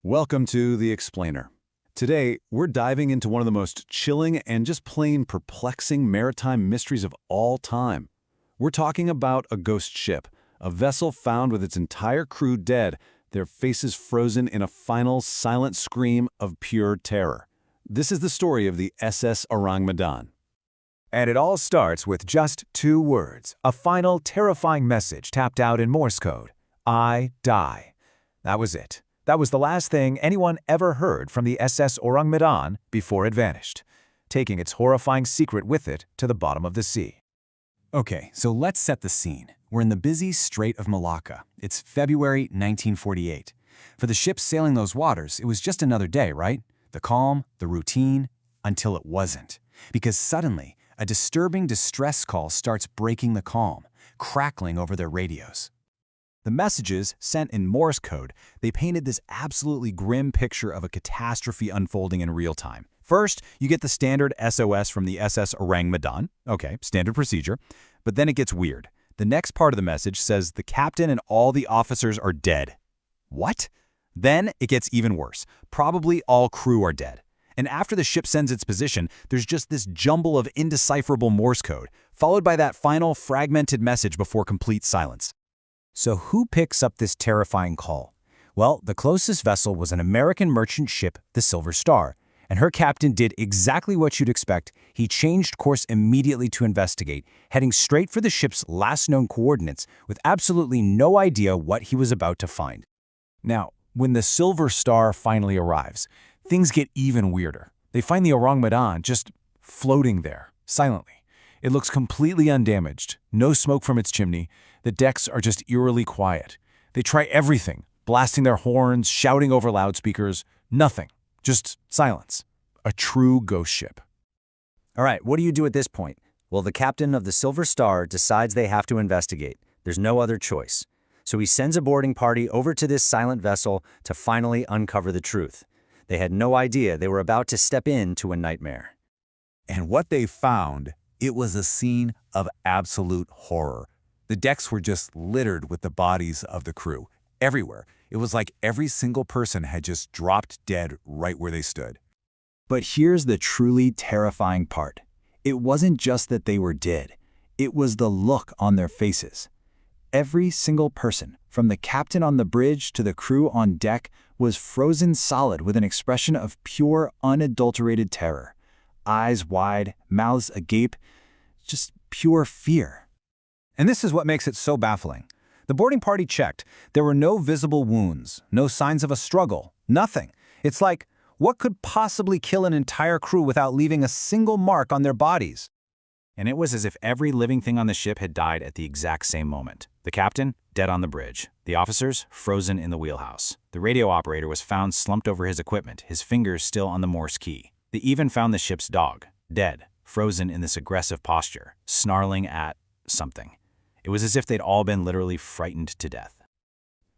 Welcome to The Explainer. Today, we're diving into one of the most chilling and just plain perplexing maritime mysteries of all time. We're talking about a ghost ship, a vessel found with its entire crew dead, their faces frozen in a final silent scream of pure terror. This is the story of the SS Orang Medan. And it all starts with just 2 words, a final terrifying message tapped out in Morse code. I die. That was it. That was the last thing anyone ever heard from the SS Orang Medan before it vanished, taking its horrifying secret with it to the bottom of the sea. Okay, so let's set the scene. We're in the busy Strait of Malacca. It's February 1948. For the ships sailing those waters, it was just another day, right? The calm, the routine, until it wasn't. Because suddenly, a disturbing distress call starts breaking the calm, crackling over their radios. The messages, sent in Morse code, they painted this absolutely grim picture of a catastrophe unfolding in real time. First, you get the standard SOS from the SS Orang Medan. Okay, standard procedure. But then it gets weird. The next part of the message says the captain and all the officers are dead. What? Then it gets even worse. Probably all crew are dead. And after the ship sends its position, there's just this jumble of indecipherable Morse code, followed by that final fragmented message before complete silence. So who picks up this terrifying call? Well, the closest vessel was an American merchant ship, the Silver Star, and her captain did exactly what you'd expect. He changed course immediately to investigate, heading straight for the ship's last known coordinates with absolutely no idea what he was about to find. Now, when the Silver Star finally arrives, things get even weirder. They find the Orang Medan just floating there, silently. It looks completely undamaged, no smoke from its chimney. The decks are just eerily quiet. They try everything, blasting their horns, shouting over loudspeakers. Nothing, just silence. A true ghost ship. All right, what do you do at this point? Well, the captain of the Silver Star decides they have to investigate. There's no other choice. So he sends a boarding party over to this silent vessel to finally uncover the truth. They had no idea they were about to step into a nightmare. And what they found, it was a scene of absolute horror. The decks were just littered with the bodies of the crew. Everywhere. It was like every single person had just dropped dead right where they stood. But here's the truly terrifying part. It wasn't just that they were dead. It was the look on their faces. Every single person, from the captain on the bridge to the crew on deck, was frozen solid with an expression of pure, unadulterated terror. Eyes wide, mouths agape, just pure fear. And this is what makes it so baffling. The boarding party checked. There were no visible wounds, no signs of a struggle, nothing. It's like, what could possibly kill an entire crew without leaving a single mark on their bodies? And it was as if every living thing on the ship had died at the exact same moment. The captain, dead on the bridge. The officers, frozen in the wheelhouse. The radio operator was found slumped over his equipment, his fingers still on the Morse key. They even found the ship's dog, dead, frozen in this aggressive posture, snarling at something. It was as if they'd all been literally frightened to death.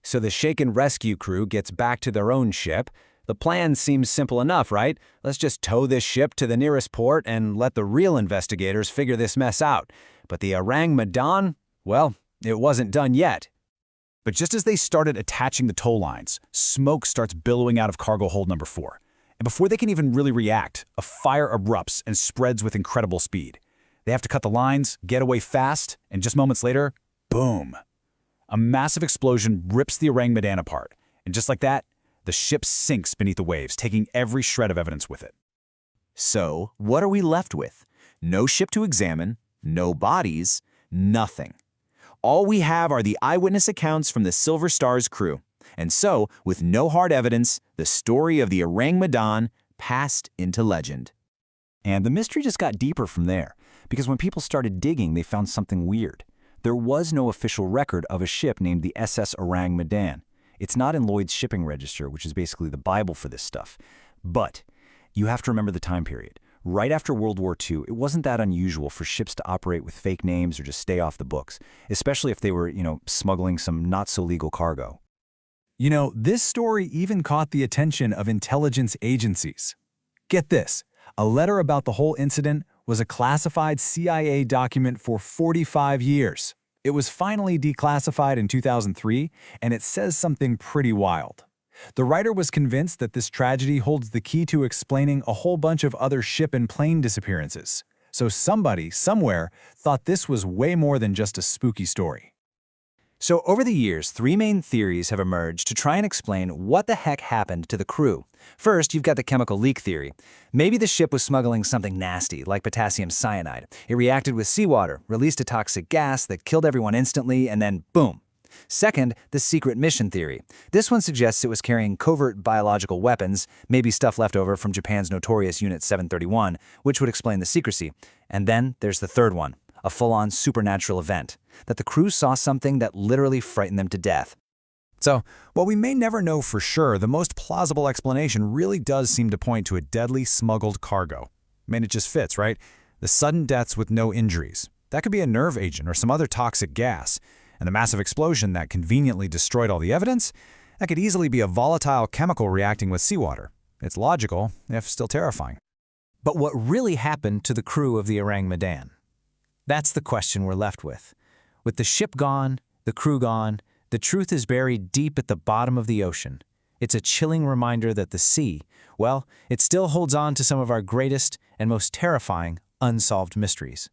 So the shaken rescue crew gets back to their own ship. The plan seems simple enough, right? Let's just tow this ship to the nearest port and let the real investigators figure this mess out. But the Orang Medan, well, it wasn't done yet. But just as they started attaching the tow lines, smoke starts billowing out of cargo hold number 4. And before they can even really react, a fire erupts and spreads with incredible speed. They have to cut the lines, get away fast, and just moments later, boom. A massive explosion rips the Orang Medan apart. And just like that, the ship sinks beneath the waves, taking every shred of evidence with it. So, what are we left with? No ship to examine, no bodies, nothing. All we have are the eyewitness accounts from the Silver Star's crew. And so, with no hard evidence, the story of the Orang Medan passed into legend. And the mystery just got deeper from there, because when people started digging, they found something weird. There was no official record of a ship named the SS Orang Medan. It's not in Lloyd's shipping register, which is basically the Bible for this stuff. But you have to remember the time period. Right after World War II, it wasn't that unusual for ships to operate with fake names or just stay off the books, especially if they were, smuggling some not-so-legal cargo. This story even caught the attention of intelligence agencies. Get this, a letter about the whole incident was a classified CIA document for 45 years. It was finally declassified in 2003, and it says something pretty wild. The writer was convinced that this tragedy holds the key to explaining a whole bunch of other ship and plane disappearances. So somebody, somewhere, thought this was way more than just a spooky story. So over the years, 3 main theories have emerged to try and explain what the heck happened to the crew. First, you've got the chemical leak theory. Maybe the ship was smuggling something nasty, like potassium cyanide. It reacted with seawater, released a toxic gas that killed everyone instantly, and then boom. Second, the secret mission theory. This one suggests it was carrying covert biological weapons, maybe stuff left over from Japan's notorious Unit 731, which would explain the secrecy. And then there's the third one, a full-on supernatural event, that the crew saw something that literally frightened them to death. So, while we may never know for sure, the most plausible explanation really does seem to point to a deadly smuggled cargo. I mean, it just fits, right? The sudden deaths with no injuries. That could be a nerve agent or some other toxic gas. And the massive explosion that conveniently destroyed all the evidence, that could easily be a volatile chemical reacting with seawater. It's logical, if still terrifying. But what really happened to the crew of the Orang Medan? That's the question we're left with. With the ship gone, the crew gone, the truth is buried deep at the bottom of the ocean. It's a chilling reminder that the sea, well, it still holds on to some of our greatest and most terrifying unsolved mysteries.